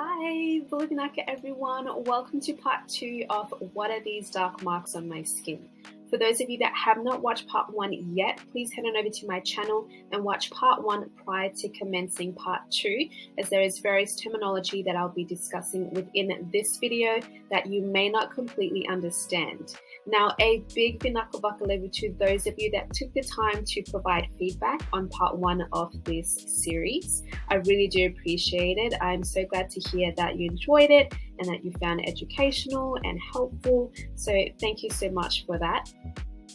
Hi, Bulubinaka everyone. Welcome to part 2 of What Are These Dark Marks on My Skin? For those of you that have not watched part 1 yet, please head on over to my channel and watch part 1 prior to commencing part 2, as there is various terminology that I'll be discussing within this video that you may not completely understand. Now, a big Vinaka Bakalevu to those of you that took the time to provide feedback on part 1 of this series. I really do appreciate it. I'm so glad to hear that you enjoyed it and that you found it educational and helpful. So thank you so much for that.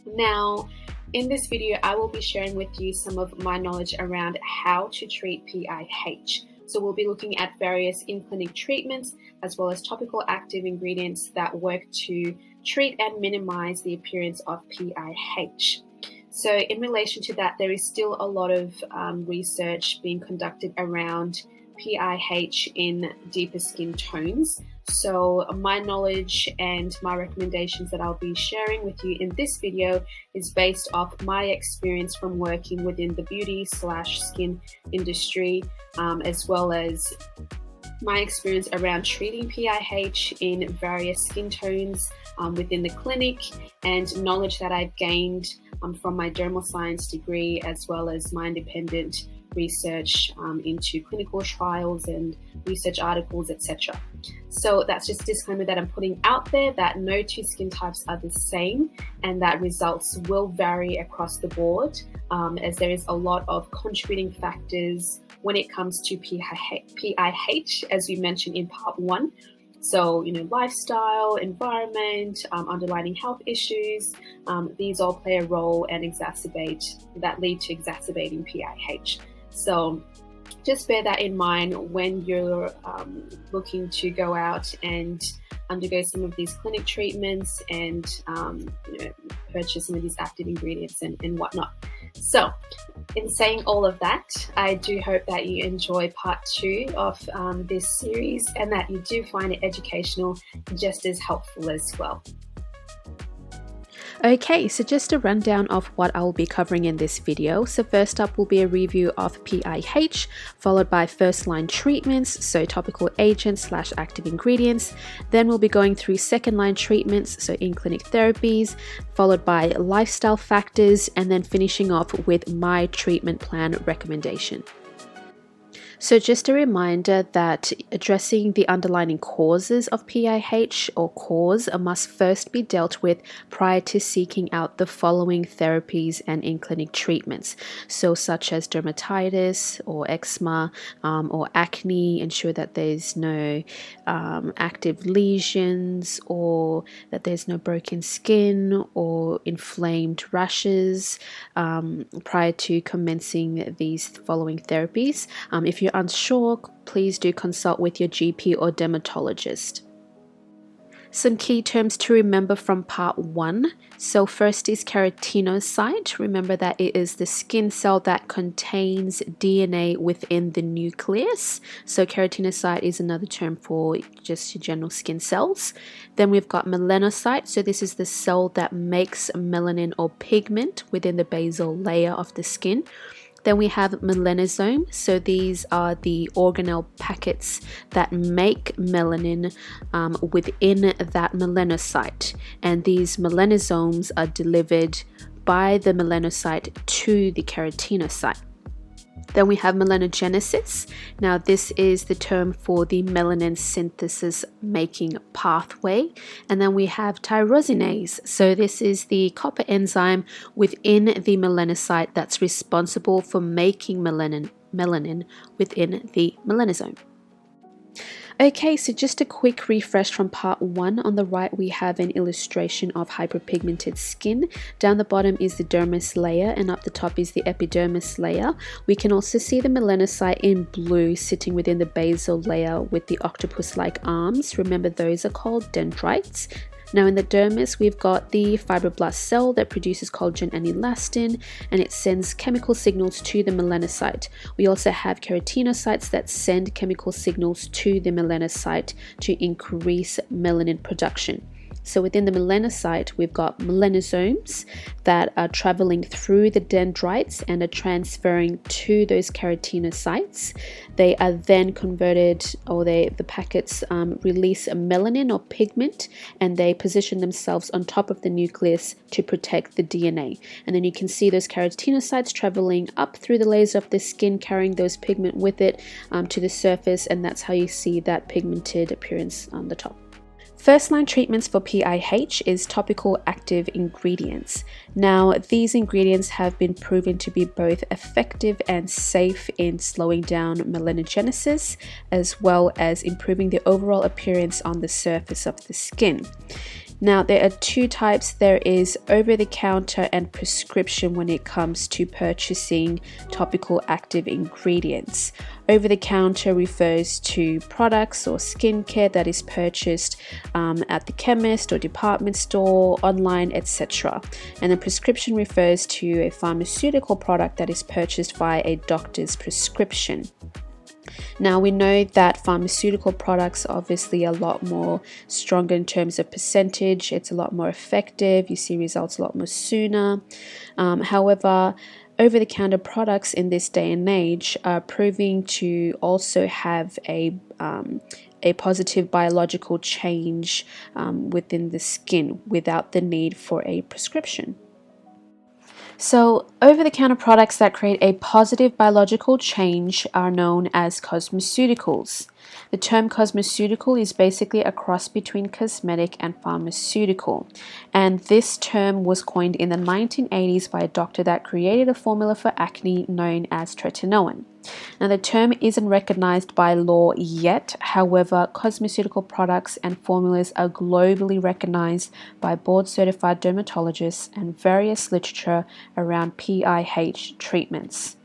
Now, in this video, I will be sharing with you some of my knowledge around how to treat PIH. So we'll be looking at various in-clinic treatments as well as topical active ingredients that work to treat and minimize the appearance of PIH. So in relation to that, there is still a lot of research being conducted around PIH in deeper skin tones. So my knowledge and my recommendations that I'll be sharing with you in this video is based off my experience from working within the beauty/skin industry, as well as my experience around treating PIH in various skin tones within the clinic, and knowledge that I've gained from my dermal science degree, as well as my independent research into clinical trials and research articles, etc. So that's just a disclaimer that I'm putting out there, that no two skin types are the same and that results will vary across the board, as there is a lot of contributing factors when it comes to PIH, as we mentioned in part 1. So, lifestyle, environment, underlying health issues, these all play a role and lead to exacerbating PIH. So just bear that in mind when you're looking to go out and undergo some of these clinic treatments and purchase some of these active ingredients and whatnot. So in saying all of that, I do hope that you enjoy part 2 of this series and that you do find it educational, just as helpful as well. Okay, so just a rundown of what I will be covering in this video. So first up will be a review of PIH, followed by first line treatments, so topical agents/active ingredients. Then we'll be going through second line treatments, so in-clinic therapies, followed by lifestyle factors, and then finishing off with my treatment plan recommendation. So just a reminder that addressing the underlying causes of PIH or cause must first be dealt with prior to seeking out the following therapies and in-clinic treatments. So such as dermatitis or eczema or acne, ensure that there's no active lesions or that there's no broken skin or inflamed rashes prior to commencing these following therapies. If you're unsure, please do consult with your GP or dermatologist. Some key terms to remember from part 1. So first is keratinocyte. Remember that it is the skin cell that contains DNA within the nucleus. So keratinocyte is another term for just your general skin cells. Then we've got melanocyte. So this is the cell that makes melanin or pigment within the basal layer of the skin. Then we have melanosome. So these are the organelle packets that make melanin within that melanocyte. And these melanosomes are delivered by the melanocyte to the keratinocyte. Then we have melanogenesis. Now this is the term for the melanin synthesis making pathway. And then we have tyrosinase. So this is the copper enzyme within the melanocyte that's responsible for making melanin within the melanosome. Okay, so just a quick refresh from part 1. On the right, we have an illustration of hyperpigmented skin. Down the bottom is the dermis layer, and up the top is the epidermis layer. We can also see the melanocyte in blue sitting within the basal layer with the octopus-like arms. Remember, those are called dendrites. Now in the dermis, we've got the fibroblast cell that produces collagen and elastin, and it sends chemical signals to the melanocyte. We also have keratinocytes that send chemical signals to the melanocyte to increase melanin production. So within the melanocyte, we've got melanosomes that are traveling through the dendrites and are transferring to those keratinocytes. They are then converted, or the packets release a melanin or pigment, and they position themselves on top of the nucleus to protect the DNA. And then you can see those keratinocytes traveling up through the layers of the skin, carrying those pigment with it to the surface, and that's how you see that pigmented appearance on the top. First line treatments for PIH is topical active ingredients. Now, these ingredients have been proven to be both effective and safe in slowing down melanogenesis, as well as improving the overall appearance on the surface of the skin. Now, there are two types. There is over-the-counter and prescription when it comes to purchasing topical active ingredients. Over-the-counter refers to products or skincare that is purchased at the chemist or department store, online, etc. And then prescription refers to a pharmaceutical product that is purchased via a doctor's prescription. Now, we know that pharmaceutical products are obviously a lot more stronger in terms of percentage. It's a lot more effective. You see results a lot more sooner. However, over-the-counter products in this day and age are proving to also have a positive biological change within the skin without the need for a prescription. So, over-the-counter products that create a positive biological change are known as cosmeceuticals. The term cosmeceutical is basically a cross between cosmetic and pharmaceutical, and this term was coined in the 1980s by a doctor that created a formula for acne known as tretinoin. Now, the term isn't recognized by law yet. However, cosmeceutical products and formulas are globally recognized by board-certified dermatologists and various literature around PIH treatments.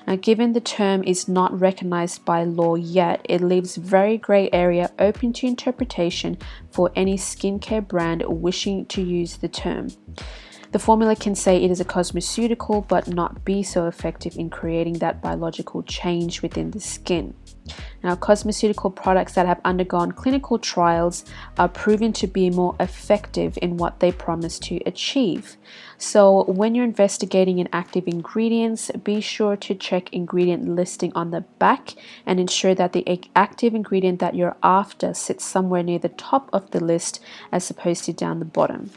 Now, given the term is not recognized by law yet, it leaves very gray area open to interpretation for any skincare brand wishing to use the term. The formula can say it is a cosmeceutical but not be so effective in creating that biological change within the skin. Now, cosmeceutical products that have undergone clinical trials are proven to be more effective in what they promise to achieve. So when you're investigating in active ingredients, be sure to check ingredient listing on the back and ensure that the active ingredient that you're after sits somewhere near the top of the list as opposed to down the bottom.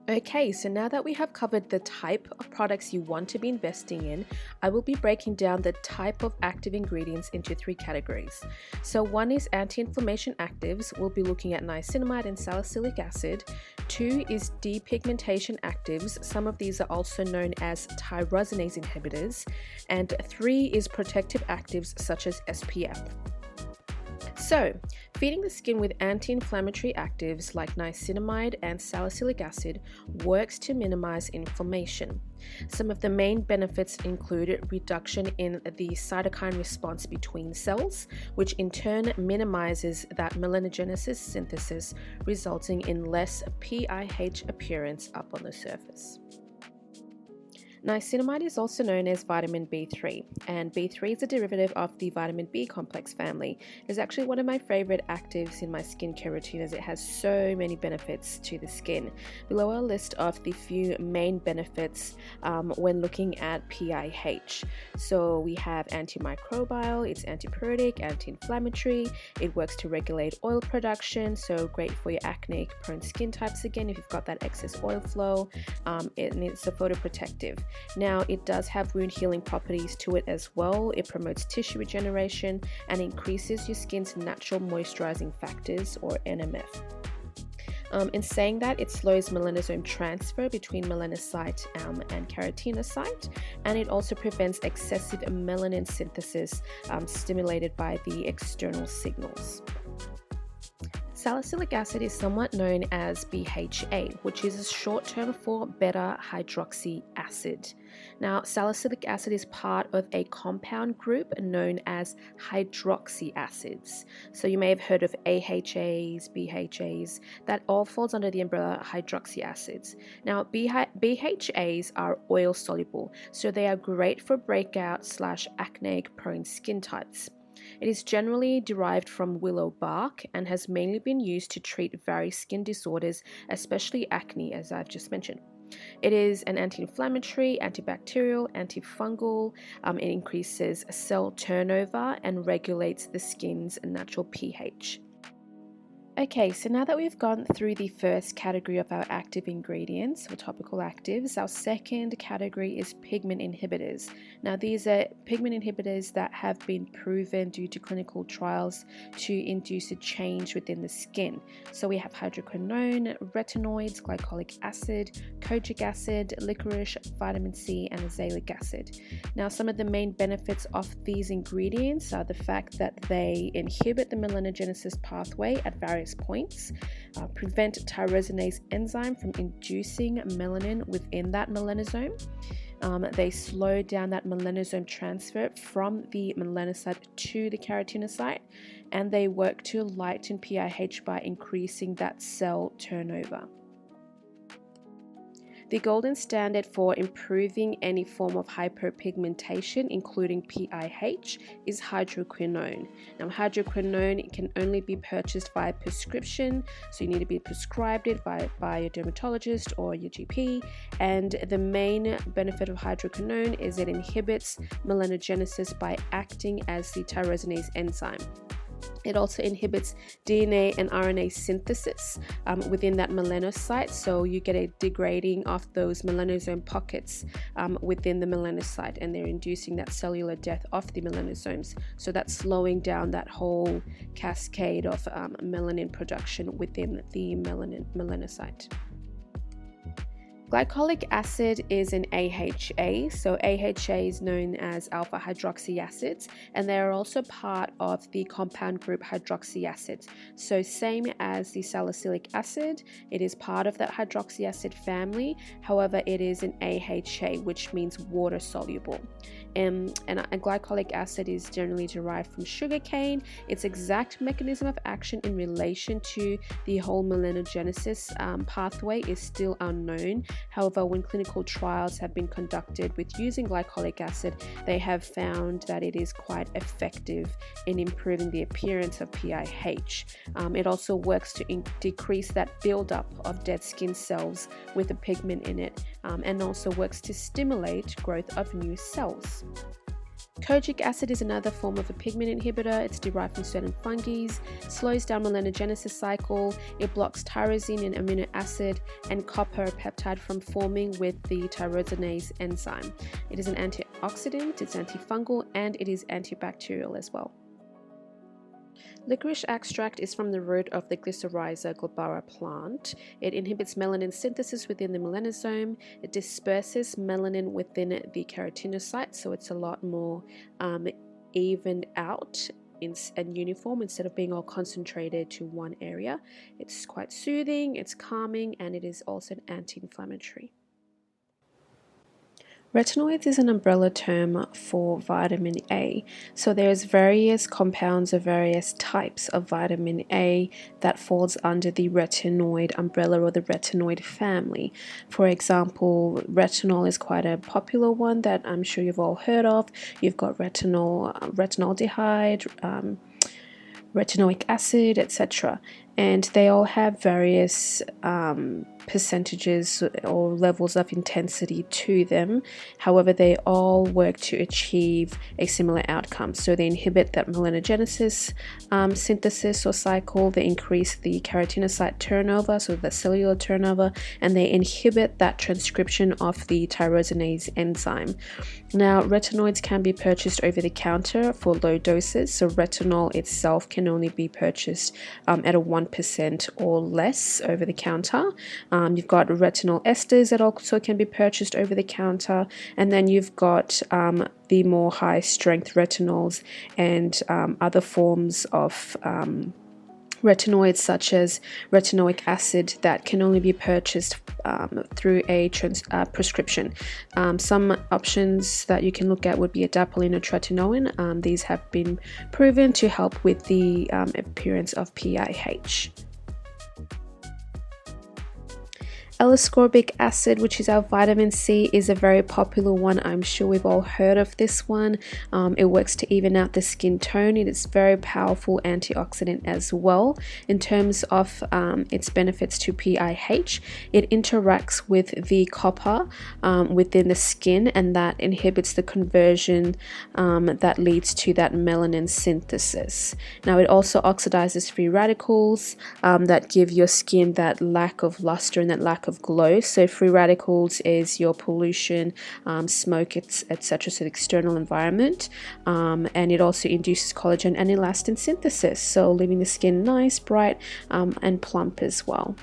Okay, so now that we have covered the type of products you want to be investing in, I will be breaking down the type of active ingredients into three categories. So one is anti-inflammation actives. We'll be looking at niacinamide and salicylic acid. Two is depigmentation actives. Some of these are also known as tyrosinase inhibitors. And three is protective actives such as SPF. So, feeding the skin with anti-inflammatory actives like niacinamide and salicylic acid works to minimize inflammation. Some of the main benefits include reduction in the cytokine response between cells, which in turn minimizes that melanogenesis synthesis, resulting in less PIH appearance up on the surface. Niacinamide is also known as vitamin B3, and B3 is a derivative of the vitamin B complex family. It's actually one of my favorite actives in my skincare routine as it has so many benefits to the skin. Below are a list of the few main benefits when looking at PIH. So we have antimicrobial, it's antipyretic, anti-inflammatory, it works to regulate oil production, so great for your acne prone skin types again if you've got that excess oil flow, and it's a photoprotective. Now, it does have wound healing properties to it as well. It promotes tissue regeneration and increases your skin's natural moisturizing factors, or NMF. In saying that, it slows melanosome transfer between melanocyte and keratinocyte, and it also prevents excessive melanin synthesis stimulated by the external signals. Salicylic acid is somewhat known as BHA, which is a short term for beta-hydroxy acid. Now, salicylic acid is part of a compound group known as hydroxy acids. So you may have heard of AHAs, BHAs, that all falls under the umbrella hydroxy acids. Now, BHAs are oil soluble, so they are great for breakout/acneic prone skin types. It is generally derived from willow bark and has mainly been used to treat various skin disorders, especially acne, as I've just mentioned. It is an anti-inflammatory, antibacterial, antifungal. It increases cell turnover and regulates the skin's natural pH. Okay, so now that we've gone through the first category of our active ingredients or topical actives, our second category is pigment inhibitors. Now, these are pigment inhibitors that have been proven due to clinical trials to induce a change within the skin. So we have hydroquinone, retinoids, glycolic acid, kojic acid, licorice, vitamin C, and azelaic acid. Now, some of the main benefits of these ingredients are the fact that they inhibit the melanogenesis pathway at various points, prevent tyrosinase enzyme from inducing melanin within that melanosome. They slow down that melanosome transfer from the melanocyte to the keratinocyte, and they work to lighten PIH by increasing that cell turnover. The golden standard for improving any form of hyperpigmentation, including PIH, is hydroquinone. Now, hydroquinone can only be purchased via prescription, so you need to be prescribed it by your dermatologist or your GP. And the main benefit of hydroquinone is it inhibits melanogenesis by acting as the tyrosinase enzyme. It also inhibits DNA and RNA synthesis within that melanocyte, so you get a degrading of those melanosome pockets within the melanocyte, and they're inducing that cellular death of the melanosomes. So that's slowing down that whole cascade of melanin production within the melanocyte. Glycolic acid is an AHA, so AHA is known as alpha hydroxy acids, and they are also part of the compound group hydroxy acids. So same as the salicylic acid, it is part of that hydroxy acid family. However, it is an AHA, which means water soluble. And a glycolic acid is generally derived from sugarcane. Its exact mechanism of action in relation to the whole melanogenesis pathway is still unknown. However, when clinical trials have been conducted with using glycolic acid, they have found that it is quite effective in improving the appearance of PIH. It also works to decrease that buildup of dead skin cells with the pigment in it, and also works to stimulate growth of new cells. Kojic acid is another form of a pigment inhibitor. It's derived from certain fungi, slows down melanogenesis cycle, it blocks tyrosine and amino acid and copper peptide from forming with the tyrosinase enzyme. It is an antioxidant, it's antifungal, and it is antibacterial as well. Licorice extract is from the root of the Glycyrrhiza glabra plant. It inhibits melanin synthesis within the melanosome. It disperses melanin within the keratinocyte, so it's a lot more evened out and uniform instead of being all concentrated to one area. It's quite soothing, it's calming, and it is also an anti-inflammatory. Retinoids is an umbrella term for vitamin A. So there's various compounds of various types of vitamin A that falls under the retinoid umbrella or the retinoid family. For example, retinol is quite a popular one that I'm sure you've all heard of. You've got retinaldehyde, retinoic acid, etc. And they all have various percentages or levels of intensity to them. However, they all work to achieve a similar outcome. So they inhibit that melanogenesis synthesis or cycle, they increase the keratinocyte turnover, so the cellular turnover, and they inhibit that transcription of the tyrosinase enzyme. Now, retinoids can be purchased over the counter for low doses, so retinol itself can only be purchased at a 1% or less over the counter. You've got retinol esters that also can be purchased over the counter, and then you've got the more high strength retinols and other forms of retinoids such as retinoic acid that can only be purchased through a prescription. Some options that you can look at would be adapalene or tretinoin. These have been proven to help with the appearance of PIH. L-ascorbic acid, which is our vitamin C, is a very popular one. I'm sure we've all heard of this one. It works to even out the skin tone. It is very powerful antioxidant as well. In terms of its benefits to PIH, it interacts with the copper within the skin, and that inhibits the conversion that leads to that melanin synthesis. Now, it also oxidizes free radicals that give your skin that lack of luster and that lack of glow. So free radicals is your pollution, smoke, etc. So the external environment, and it also induces collagen and elastin synthesis, so leaving the skin nice, bright, and plump as well.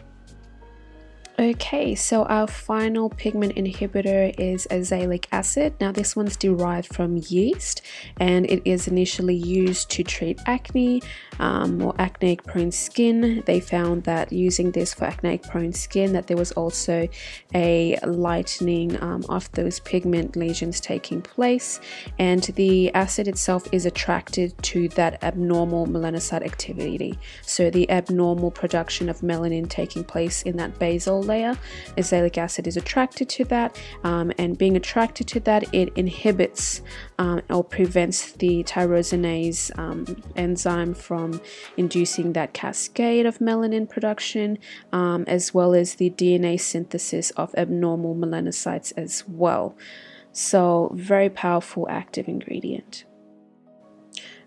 Okay, so our final pigment inhibitor is azelaic acid. Now this one's derived from yeast, and it is initially used to treat acne or acneic prone skin. They found that using this for acneic prone skin, that there was also a lightening of those pigment lesions taking place, and the acid itself is attracted to that abnormal melanocyte activity. So the abnormal production of melanin taking place in that basal layer, azelaic acid is attracted to that, and being attracted to that, it inhibits or prevents the tyrosinase enzyme from inducing that cascade of melanin production, as well as the DNA synthesis of abnormal melanocytes as well. So very powerful active ingredient.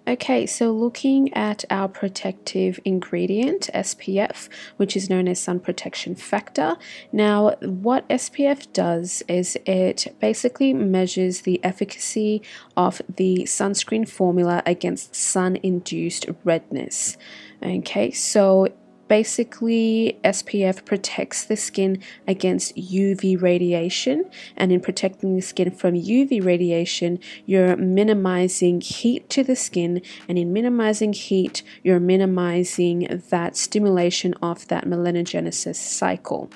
Okay, so looking at our protective ingredient, SPF, which is known as sun protection factor. Now, what SPF does is it basically measures the efficacy of the sunscreen formula against sun-induced redness. Okay, so basically, SPF protects the skin against UV radiation, and in protecting the skin from UV radiation, you're minimizing heat to the skin, and in minimizing heat, you're minimizing that stimulation of that melanogenesis cycle.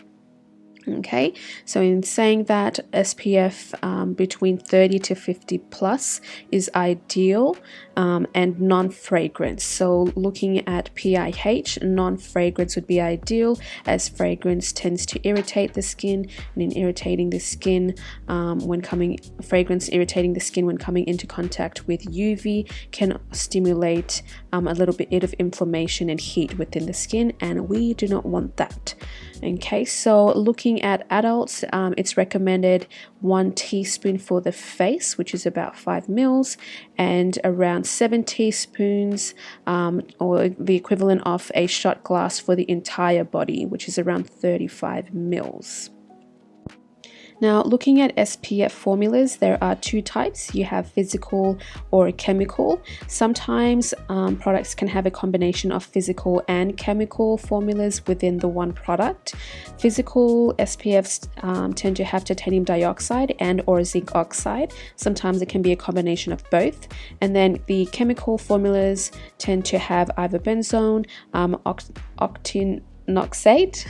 Okay, so in saying that, SPF between 30 to 50 plus is ideal, and non-fragrance. So looking at PIH, non-fragrance would be ideal, as fragrance tends to irritate the skin, and in irritating the skin, fragrance irritating the skin when coming into contact with UV can stimulate a little bit of inflammation and heat within the skin, and we do not want that. Okay, so looking at adults, it's recommended 1 teaspoon for the face, which is about 5 mils, and around 7 teaspoons, or the equivalent of a shot glass for the entire body, which is around 35 mils. Now, looking at SPF formulas, there are 2 types. You have physical or chemical. Sometimes products can have a combination of physical and chemical formulas within the one product. Physical SPFs tend to have titanium dioxide and or zinc oxide. Sometimes it can be a combination of both. And then the chemical formulas tend to have either benzone, octinoxate,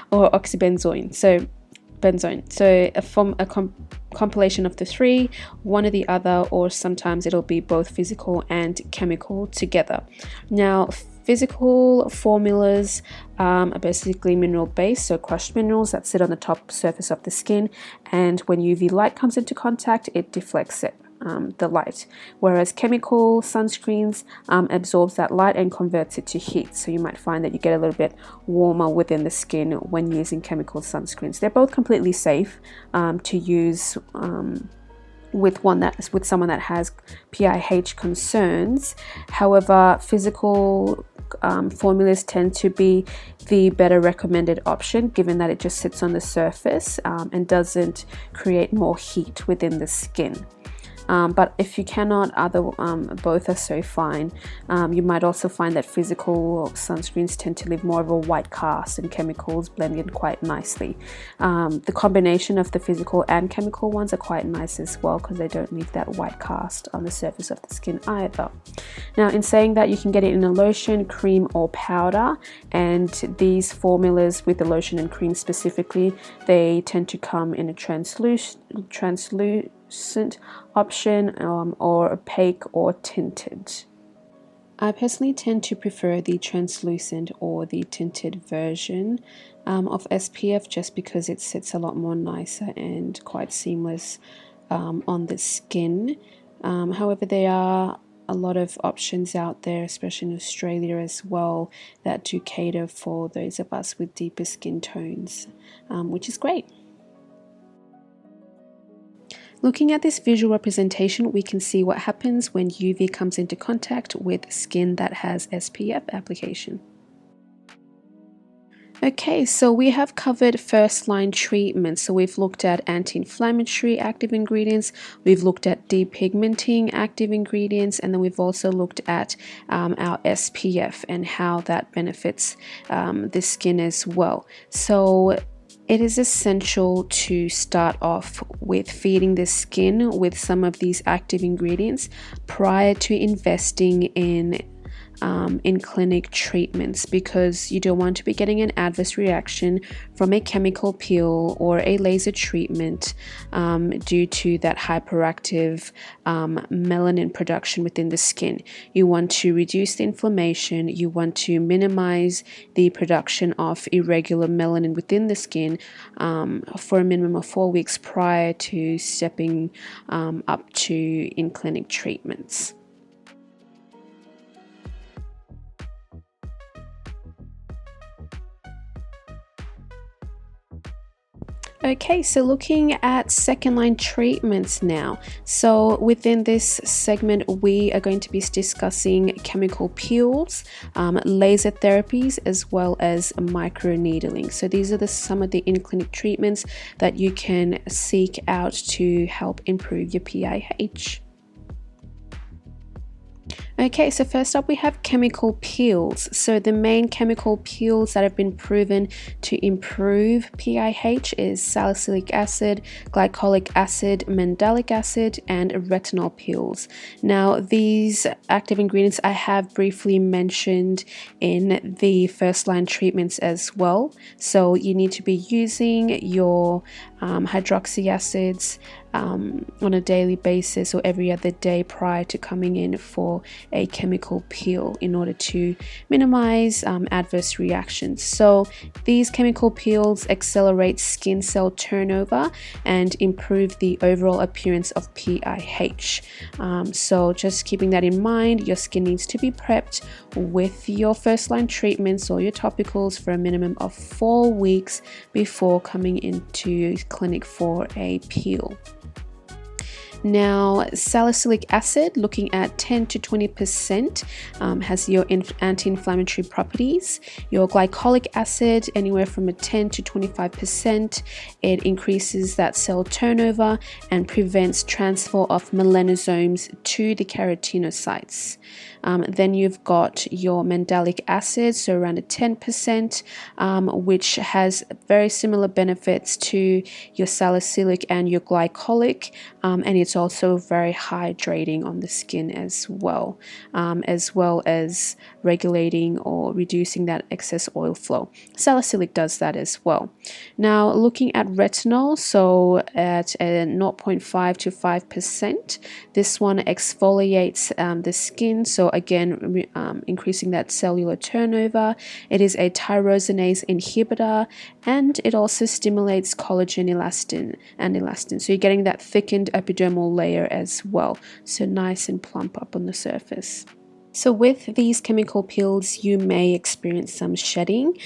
or oxybenzone. So a compilation of the 3, one or the other, or sometimes it'll be both physical and chemical together. Now, physical formulas are basically mineral based, so crushed minerals that sit on the top surface of the skin, and when UV light comes into contact, it deflects it. The light, whereas chemical sunscreens absorbs that light and converts it to heat, so you might find that you get a little bit warmer within the skin when using chemical sunscreens. They're both completely safe to use with someone that has PIH concerns. However, physical formulas tend to be the better recommended option, given that it just sits on the surface and doesn't create more heat within the skin. But if you cannot, both are so fine. You might also find that physical sunscreens tend to leave more of a white cast, and chemicals blend in quite nicely. The combination of the physical and chemical ones are quite nice as well, because they don't leave that white cast on the surface of the skin either. Now, in saying that, you can get it in a lotion, cream, or powder, and these formulas with the lotion and cream specifically, they tend to come in a translucent option, or opaque or tinted. I personally tend to prefer the translucent or the tinted version. of SPF, just because it sits a lot more nicer and quite seamless on the skin. However, there are a lot of options out there, especially in Australia as well, that do cater for those of us with deeper skin tones, which is great. Looking at this visual representation, we can see what happens when UV comes into contact with skin that has SPF application. Okay, so we have covered first line treatments. So we've looked at anti-inflammatory active ingredients, we've looked at depigmenting active ingredients, and then we've also looked at our SPF and how that benefits the skin as well. So it is essential to start off with feeding the skin with some of these active ingredients prior to investing in clinic treatments, because you don't want to be getting an adverse reaction from a chemical peel or a laser treatment due to that hyperactive melanin production within the skin. You want to reduce the inflammation, you want to minimize the production of irregular melanin within the skin for a minimum of 4 weeks prior to stepping up to in-clinic treatments. Okay, so looking at second line treatments now. So within this segment, we are going to be discussing chemical peels, laser therapies, as well as microneedling. So these are some of the in-clinic treatments that you can seek out to help improve your PIH. Okay, so first up we have chemical peels. So the main chemical peels that have been proven to improve PIH is salicylic acid, glycolic acid, mandelic acid, and retinol peels. Now these active ingredients I have briefly mentioned in the first line treatments as well. So you need to be using your hydroxy acids on a daily basis or every other day prior to coming in for a chemical peel in order to minimize adverse reactions. So these chemical peels accelerate skin cell turnover and improve the overall appearance of PIH. So just keeping that in mind, your skin needs to be prepped with your first line treatments or your topicals for a minimum of 4 weeks before coming into clinic for a peel. Now, salicylic acid, looking at 10 to 20%, has your anti-inflammatory properties. Your glycolic acid, anywhere from a 10 to 25%. It increases that cell turnover and prevents transfer of melanosomes to the keratinocytes. Then you've got your mandelic acid, so around a 10%, which has very similar benefits to your salicylic and your glycolic, and it's also very hydrating on the skin as well as regulating or reducing that excess oil flow. Salicylic does that as well. Now looking at retinol, so at a 0.5 to 5%, this one exfoliates the skin, so again increasing that cellular turnover. It is a tyrosinase inhibitor, and it also stimulates collagen and elastin, so you're getting that thickened epidermal layer as well, so nice and plump up on the surface. So with these chemical peels, you may experience some shedding.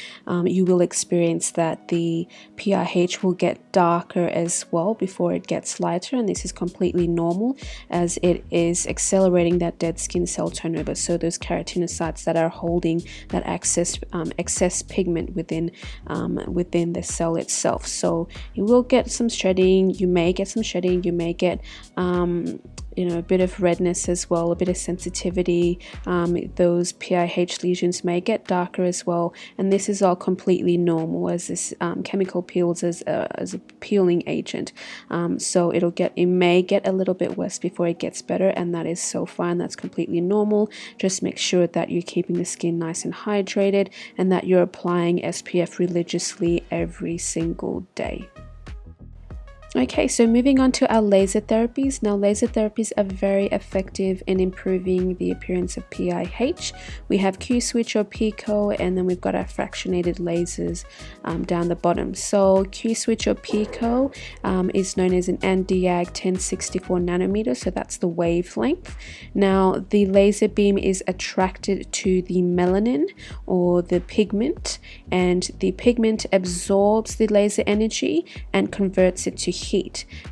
You will experience that the PIH will get darker as well before it gets lighter, and this is completely normal as it is accelerating that dead skin cell turnover. So those keratinocytes that are holding that excess pigment within the cell itself. So you will get some shedding. You may get some shedding. You may get a bit of redness as well, a bit of sensitivity. Those PIH lesions may get darker as well, and this is all completely normal as this chemical peels as a peeling agent. So it may get a little bit worse before it gets better, and that is so fine. That's completely normal. Just make sure that you're keeping the skin nice and hydrated and that you're applying SPF religiously every single day. Okay, so moving on to our laser therapies. Now, laser therapies are very effective in improving the appearance of PIH. We have Q-switch or Pico, and then we've got our fractionated lasers down the bottom. So Q-switch or Pico is known as an Nd:YAG 1064 nanometer, so that's the wavelength. Now, the laser beam is attracted to the melanin or the pigment, and the pigment absorbs the laser energy and converts it to heat.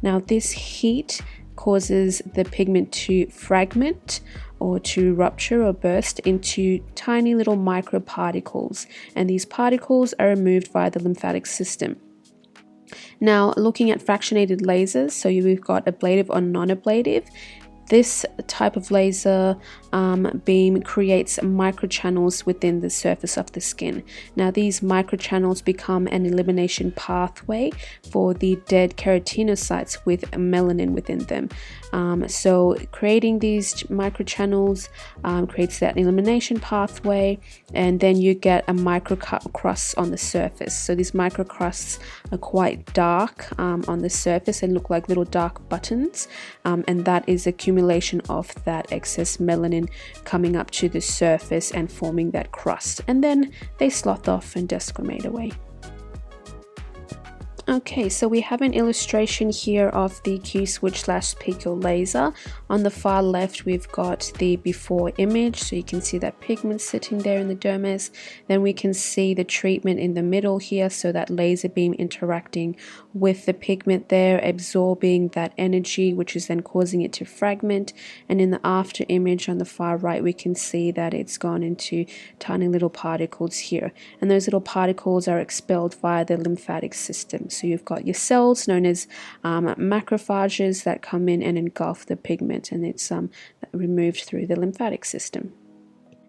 Now, this heat causes the pigment to fragment or to rupture or burst into tiny little microparticles, and these particles are removed via the lymphatic system. Now, looking at fractionated lasers, so we've got ablative or non-ablative. This type of laser beam creates microchannels within the surface of the skin. Now, these microchannels become an elimination pathway for the dead keratinocytes with melanin within them. So creating these microchannels creates that elimination pathway, and then you get a microcrust on the surface. So these microcrusts are quite dark on the surface and look like little dark buttons, and that is accumulation of that excess melanin coming up to the surface and forming that crust, and then they slough off and desquamate away. Okay, so we have an illustration here of the Q-switch/Pico laser. On the far left, we've got the before image, so you can see that pigment sitting there in the dermis. Then we can see the treatment in the middle here, so that laser beam interacting with the pigment there, absorbing that energy, which is then causing it to fragment. And in the after image on the far right, we can see that it's gone into tiny little particles here. And those little particles are expelled via the lymphatic system. So you've got your cells known as macrophages that come in and engulf the pigment, and it's removed through the lymphatic system.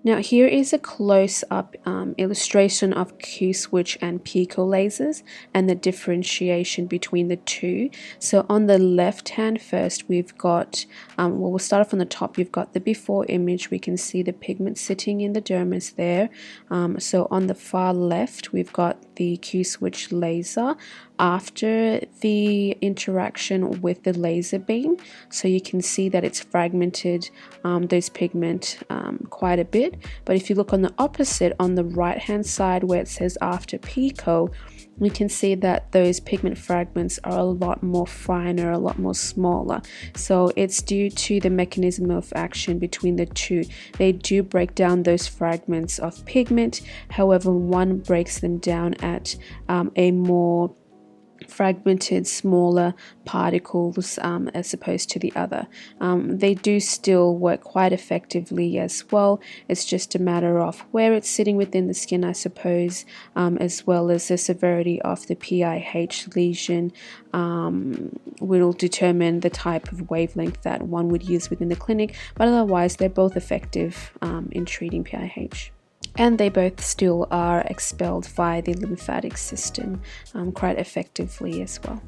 Now, here is a close-up illustration of Q-switch and Pico lasers and the differentiation between the two. So on the left hand first, we've got, we'll start off on the top. You've got the before image. We can see the pigment sitting in the dermis there. So on the far left, we've got the Q-switch laser after the interaction with the laser beam. So you can see that it's fragmented those pigment quite a bit. But if you look on the opposite, on the right hand side where it says after Pico, we can see that those pigment fragments are a lot more finer, a lot more smaller. So it's due to the mechanism of action between the two. They do break down those fragments of pigment. However, one breaks them down at a more fragmented, smaller particles as opposed to the other. They do still work quite effectively as well. It's just a matter of where it's sitting within the skin, I suppose, as well as the severity of the PIH lesion will determine the type of wavelength that one would use within the clinic, but otherwise they're both effective in treating PIH. And they both still are expelled via the lymphatic system quite effectively as well.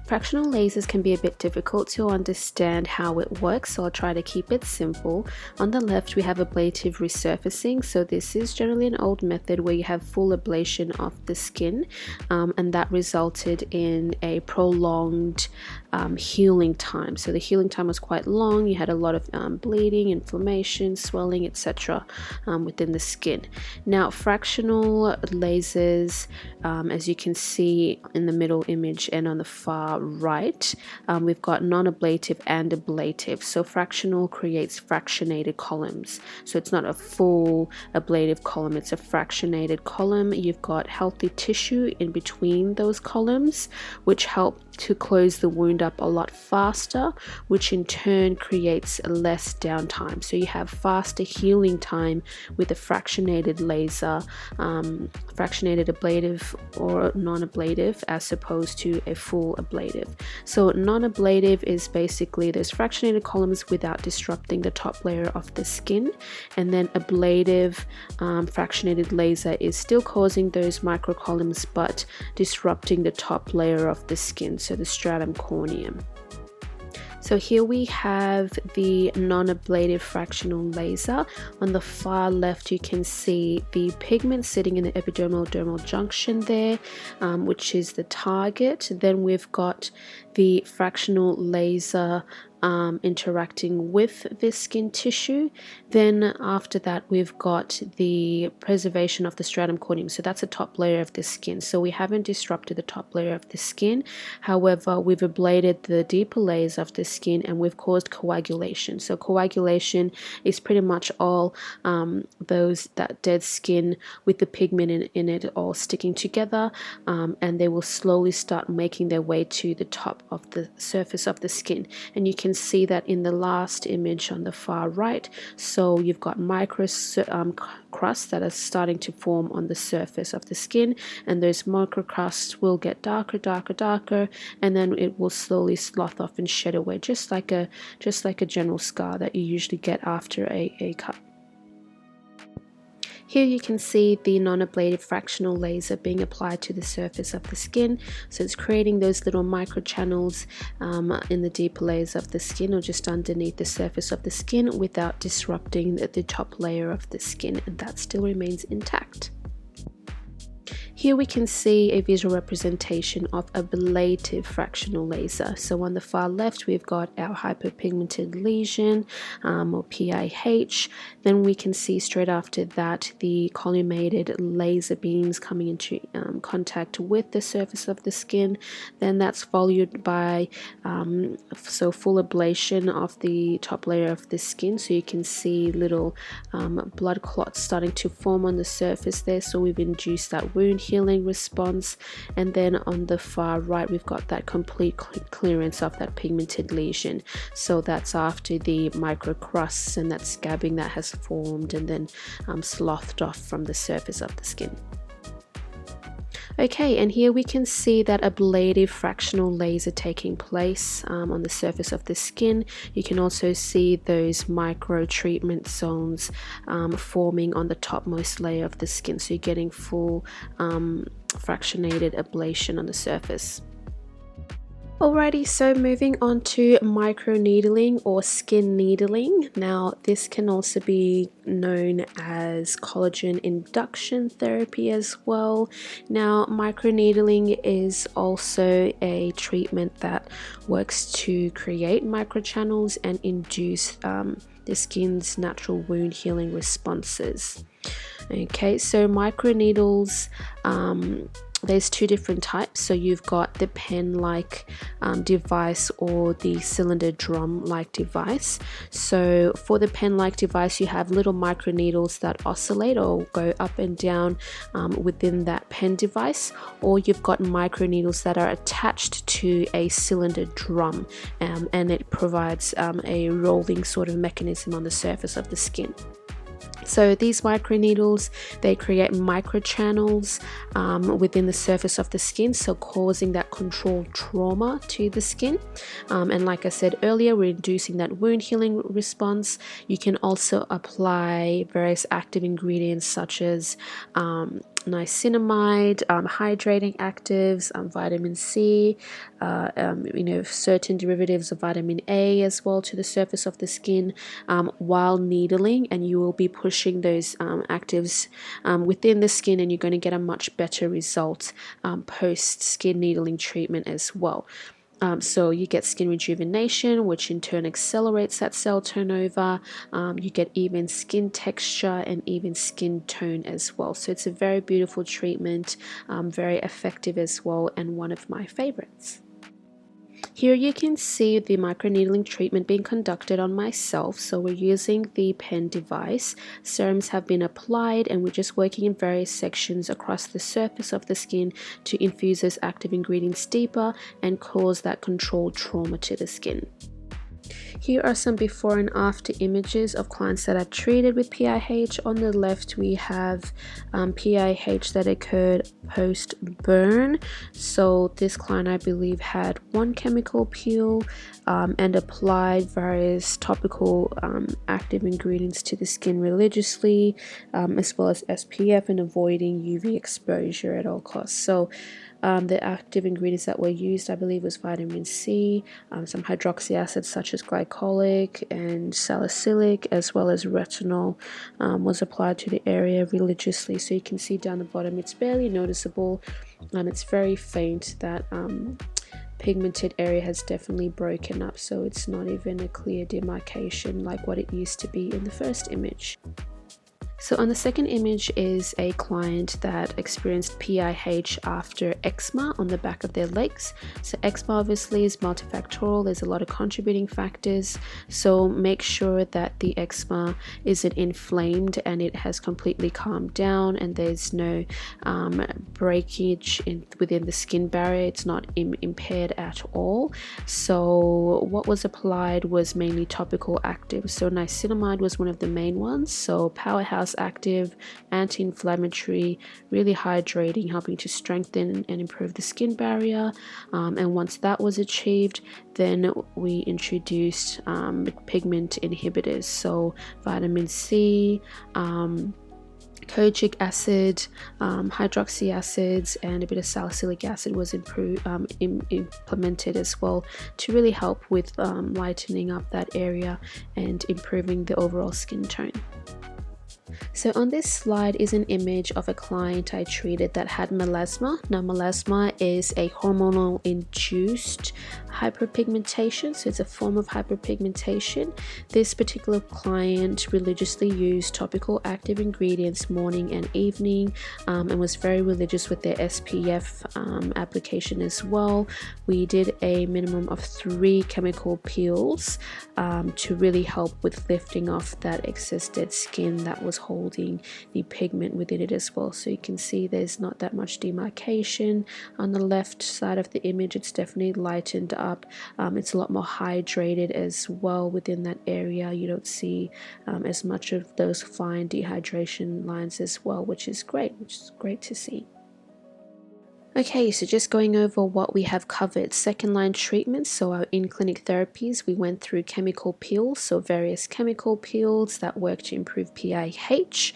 Fractional lasers can be a bit difficult to understand how it works, so I'll try to keep it simple. On the left, we have ablative resurfacing. So this is generally an old method where you have full ablation of the skin, and that resulted in a prolonged healing time. So the healing time was quite long. You had a lot of bleeding, inflammation, swelling, etc. Within the skin. Now, fractional lasers, as you can see in the middle image and on the far right, we've got non-ablative and ablative. So fractional creates fractionated columns. So it's not a full ablative column, it's a fractionated column. You've got healthy tissue in between those columns, which help to close the wound up a lot faster, which in turn creates less downtime. So you have faster healing time with a fractionated laser, fractionated ablative or non-ablative, as opposed to a full ablative. So non-ablative is basically those fractionated columns without disrupting the top layer of the skin, and then ablative fractionated laser is still causing those microcolumns but disrupting the top layer of the skin, so the stratum corneum. So here we have the non-ablative fractional laser. On the far left you can see the pigment sitting in the epidermal dermal junction there, which is the target. Then we've got the fractional laser interacting with the skin tissue. Then after that we've got the preservation of the stratum corneum, so that's the top layer of the skin. So we haven't disrupted the top layer of the skin, however we've ablated the deeper layers of the skin and we've caused coagulation. So coagulation is pretty much all that dead skin with the pigment in it all sticking together, and they will slowly start making their way to the top of the surface of the skin. And you can see that in the last image on the far right. So you've got micro crusts that are starting to form on the surface of the skin, and those micro crusts will get darker, and then it will slowly slough off and shed away, just like a general scar that you usually get after a cut. Here you can see the non-ablative fractional laser being applied to the surface of the skin. So it's creating those little micro channels in the deeper layers of the skin, or just underneath the surface of the skin, without disrupting the top layer of the skin, and that still remains intact. Here we can see a visual representation of ablative fractional laser. So on the far left we've got our hyperpigmented lesion, or PIH. Then we can see straight after that the collimated laser beams coming into contact with the surface of the skin. Then that's followed by full ablation of the top layer of the skin. So you can see little blood clots starting to form on the surface there. So we've induced that wound healing response. And then on the far right we've got that complete clearance of that pigmented lesion. So that's after the micro crusts and that scabbing that has formed and then sloughed off from the surface of the skin. Okay, and here we can see that ablative fractional laser taking place on the surface of the skin. You can also see those micro treatment zones forming on the topmost layer of the skin, so you're getting full fractionated ablation on the surface. Alrighty, so moving on to microneedling or skin needling. Now this can also be known as collagen induction therapy as well. Now microneedling is also a treatment that works to create microchannels and induce the skin's natural wound healing responses. Okay, so microneedles, there's two different types. So you've got the pen-like device or the cylinder drum-like device. So for the pen-like device you have little microneedles that oscillate or go up and down within that pen device, or you've got microneedles that are attached to a cylinder drum, and it provides a rolling sort of mechanism on the surface of the skin. So these microneedles, they create microchannels within the surface of the skin, so causing that controlled trauma to the skin. And like I said earlier, we're inducing that wound healing response. You can also apply various active ingredients such as niacinamide, hydrating actives, vitamin C, certain derivatives of vitamin A as well to the surface of the skin while needling, and you will be pushing those actives within the skin, and you're going to get a much better result post skin needling treatment as well. So you get skin rejuvenation, which in turn accelerates that cell turnover. You get even skin texture and even skin tone as well. So it's a very beautiful treatment, very effective as well, and one of my favorites. Here you can see the microneedling treatment being conducted on myself. So we're using the pen device. Serums have been applied and we're just working in various sections across the surface of the skin to infuse those active ingredients deeper and cause that controlled trauma to the skin. Here are some before and after images of clients that are treated with PIH. On the left we have PIH that occurred post burn. So this client, I believe, had one chemical peel and applied various topical active ingredients to the skin religiously, as well as SPF, and avoiding UV exposure at all costs. So The active ingredients that were used, I believe, was vitamin C, some hydroxy acids such as glycolic and salicylic, as well as retinol was applied to the area religiously. So you can see down the bottom, it's barely noticeable. It's very faint. That pigmented area has definitely broken up, so it's not even a clear demarcation like what it used to be in the first image. So on the second image is a client that experienced PIH after eczema on the back of their legs. So eczema obviously is multifactorial, there's a lot of contributing factors, so make sure that the eczema isn't inflamed and it has completely calmed down and there's no breakage within the skin barrier. It's not impaired at all. So what was applied was mainly topical active. So niacinamide was one of the main ones, so powerhouse active, anti-inflammatory, really hydrating, helping to strengthen and improve the skin barrier. And once that was achieved, then we introduced pigment inhibitors, so vitamin C, kojic acid, hydroxy acids, and a bit of salicylic acid was implemented as well to really help with lightening up that area and improving the overall skin tone. So on this slide is an image of a client I treated that had melasma. Now melasma is a hormonal induced hyperpigmentation, so it's a form of hyperpigmentation. This particular client religiously used topical active ingredients morning and evening, and was very religious with their SPF application as well. We did a minimum of 3 chemical peels to really help with lifting off that excess dead skin that was holding the pigment within it as well. So you can see there's not that much demarcation on the left side of the image. It's definitely lightened up. It's a lot more hydrated as well within that area. You don't see as much of those fine dehydration lines as well, which is great to see. Okay, so just going over what we have covered. Second line treatments, so our in-clinic therapies, we went through chemical peels, so various chemical peels that work to improve PIH.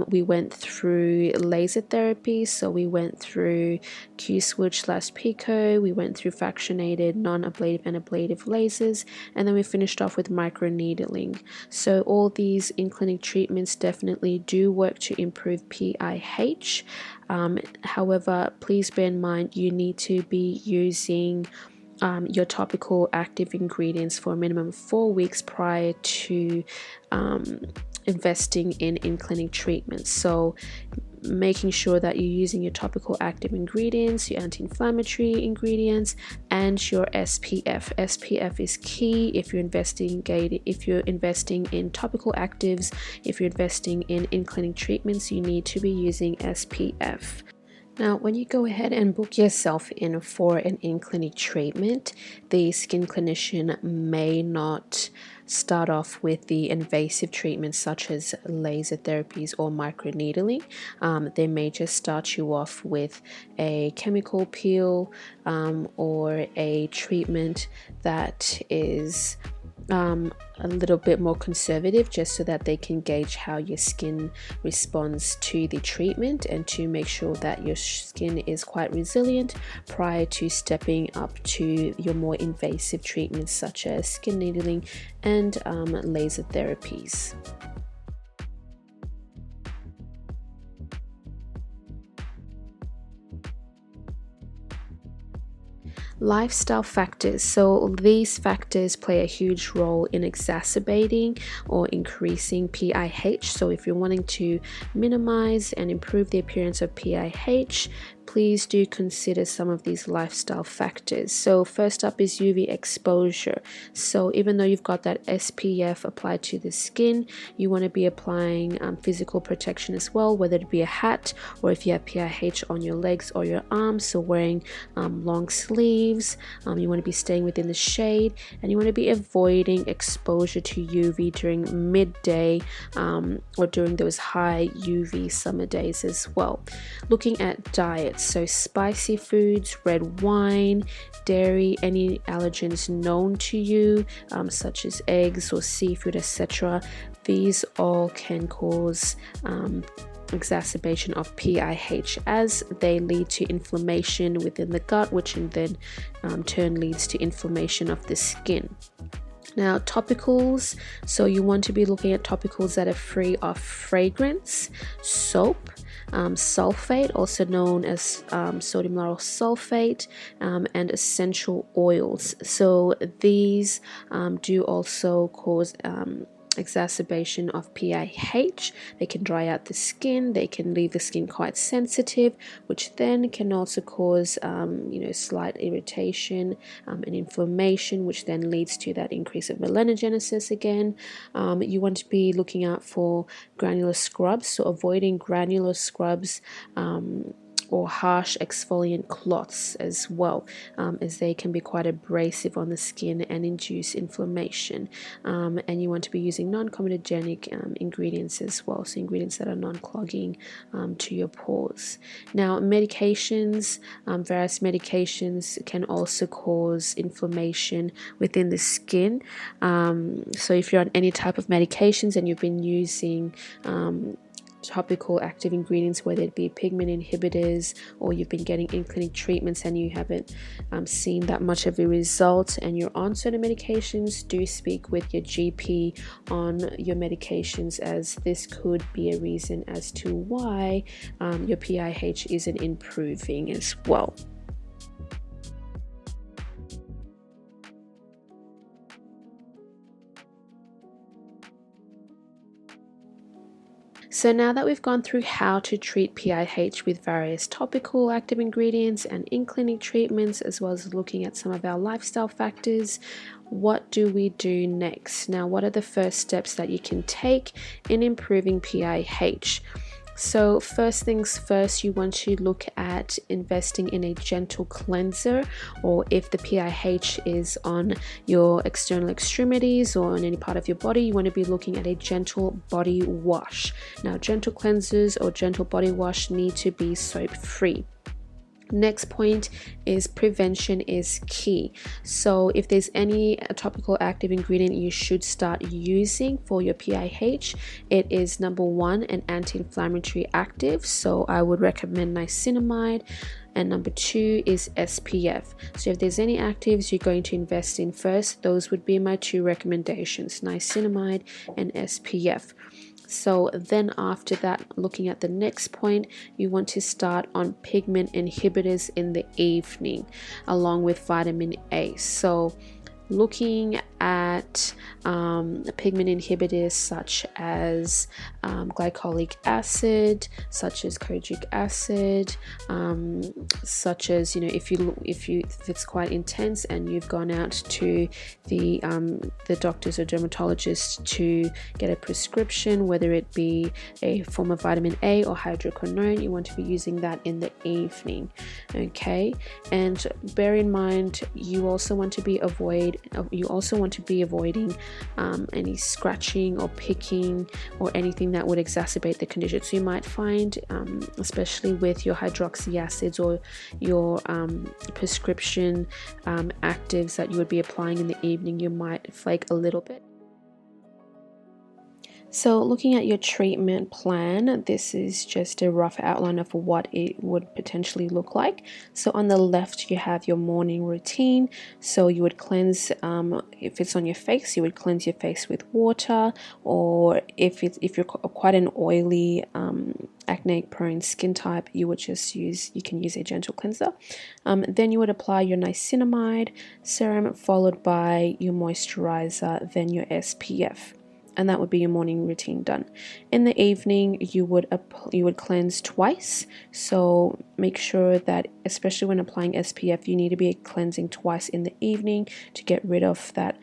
We went through laser therapy, so we went through Q-switch/Pico, we went through fractionated, non-ablative and ablative lasers, and then we finished off with microneedling. So all these in-clinic treatments definitely do work to improve PIH. However, please bear in mind you need to be using your topical active ingredients for a minimum of 4 weeks prior to investing in clinic treatments. So making sure that you're using your topical active ingredients, your anti-inflammatory ingredients, and your SPF. SPF is key if you're investing in topical actives. If you're investing in clinic treatments, you need to be using SPF. Now, when you go ahead and book yourself in for an in-clinic treatment, the skin clinician may not start off with the invasive treatments such as laser therapies or microneedling. They may just start you off with a chemical peel or a treatment that is a little bit more conservative, just so that they can gauge how your skin responds to the treatment and to make sure that your skin is quite resilient prior to stepping up to your more invasive treatments such as skin needling and laser therapies. Lifestyle factors. So these factors play a huge role in exacerbating or increasing PIH. So if you're wanting to minimize and improve the appearance of PIH, please do consider some of these lifestyle factors. So first up is UV exposure. So even though you've got that SPF applied to the skin, you want to be applying physical protection as well, whether it be a hat or if you have PIH on your legs or your arms. So wearing long sleeves, you want to be staying within the shade, and you want to be avoiding exposure to UV during midday or during those high UV summer days as well. Looking at diet. So spicy foods, red wine, dairy, any allergens known to you, such as eggs or seafood, etc. These all can cause exacerbation of PIH, as they lead to inflammation within the gut, which in then turn leads to inflammation of the skin. Now, topicals, so you want to be looking at topicals that are free of fragrance, soap, sulfate, also known as sodium lauryl sulfate, and essential oils. So these do also cause exacerbation of PIH. They can dry out the skin, they can leave the skin quite sensitive, which then can also cause slight irritation and inflammation, which then leads to that increase of melanogenesis again. You want to be looking out for granular scrubs, so avoiding granular scrubs or harsh exfoliant cloths as well, as they can be quite abrasive on the skin and induce inflammation. And you want to be using non-comedogenic ingredients as well, so ingredients that are non-clogging to your pores. Now, medications, various medications can also cause inflammation within the skin. So if you're on any type of medications and you've been using topical active ingredients, whether it be pigment inhibitors, or you've been getting in-clinic treatments and you haven't seen that much of a result and you're on certain medications, do speak with your GP on your medications, as this could be a reason as to why your PIH isn't improving as well. So now that we've gone through how to treat PIH with various topical active ingredients and in-clinic treatments, as well as looking at some of our lifestyle factors, what do we do next? Now, what are the first steps that you can take in improving PIH? So first things first, you want to look at investing in a gentle cleanser, or if the PIH is on your external extremities or on any part of your body, you want to be looking at a gentle body wash. Now, gentle cleansers or gentle body wash need to be soap free. Next point is prevention is key. So if there's any topical active ingredient you should start using for your PIH, it is number one, an anti-inflammatory active. So I would recommend niacinamide. And number two is SPF. So if there's any actives you're going to invest in first, those would be my two recommendations, niacinamide and SPF. So then after that, looking at the next point, you want to start on pigment inhibitors in the evening along with vitamin A. So looking at pigment inhibitors such as glycolic acid, such as kojic acid, such as, if it's quite intense and you've gone out to the doctors or dermatologists to get a prescription, whether it be a form of vitamin A or hydroquinone, you want to be using that in the evening. Okay, and bear in mind, you also want to be avoiding any scratching or picking or anything that would exacerbate the condition. So you might find, especially with your hydroxy acids or your prescription actives that you would be applying in the evening, you might flake a little bit. So looking at your treatment plan, this is just a rough outline of what it would potentially look like. So on the left, you have your morning routine. So you would cleanse, if it's on your face, you would cleanse your face with water, or if you're quite an oily, acne prone skin type, you can use a gentle cleanser. Then you would apply your niacinamide serum, followed by your moisturizer, then your SPF. And that would be your morning routine done. In the evening, you would cleanse twice. So make sure that, especially when applying SPF, you need to be cleansing twice in the evening to get rid of that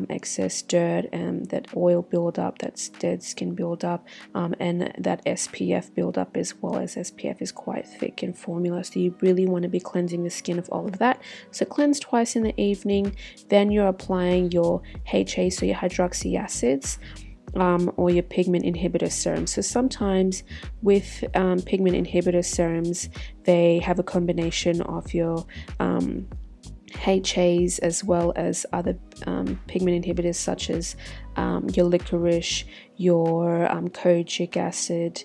excess dirt and that oil buildup, that dead skin buildup, and that SPF buildup as well, as SPF is quite thick in formula. So you really want to be cleansing the skin of all of that. So cleanse twice in the evening. Then you're applying your HA, so your hydroxy acids, or your pigment inhibitor serum. So sometimes with pigment inhibitor serums, they have a combination of your HAs as well as other pigment inhibitors such as your licorice, your kojic acid,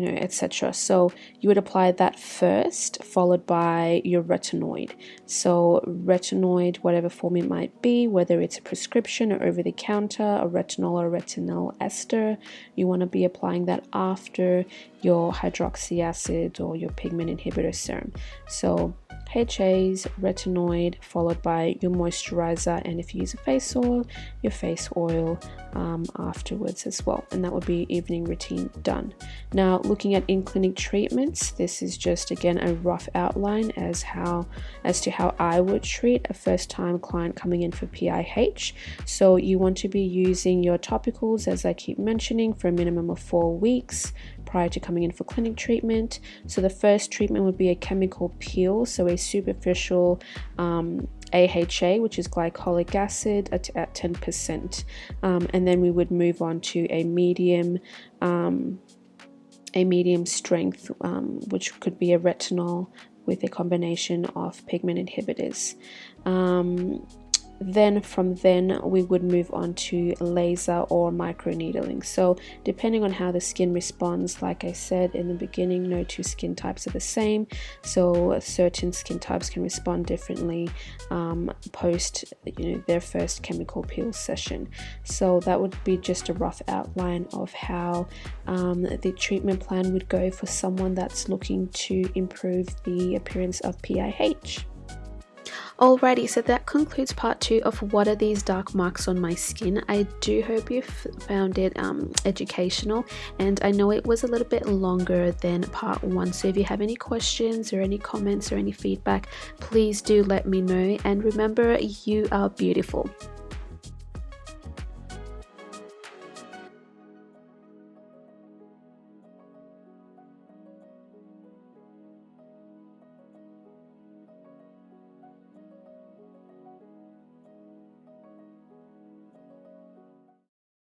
etc. So you would apply that first, followed by your retinoid. So retinoid, whatever form it might be, whether it's a prescription or over the counter, a retinol or retinol ester, you want to be applying that after your hydroxy acid or your pigment inhibitor serum. So HAs, retinoid, followed by your moisturizer, and if you use a face oil, your face oil afterwards as well, and that would be evening routine done. Now, looking at in-clinic treatments, this is just again a rough outline as to how I would treat a first-time client coming in for PIH. So you want to be using your topicals, as I keep mentioning, for a minimum of 4 weeks prior to coming in for clinic treatment. So the first treatment would be a chemical peel, so a superficial AHA, which is glycolic acid, at 10%, and then we would move on to a medium strength, which could be a retinol with a combination of pigment inhibitors. Then from then we would move on to laser or microneedling. So depending on how the skin responds, like I said in the beginning, no two skin types are the same, so certain skin types can respond differently post their first chemical peel session. So that would be just a rough outline of how the treatment plan would go for someone that's looking to improve the appearance of PIH. Alrighty, so that concludes part 2 of what are these dark marks on my skin. I do hope you found it educational, and I know it was a little bit longer than part 1, so if you have any questions or any comments or any feedback, please do let me know, and remember, you are beautiful.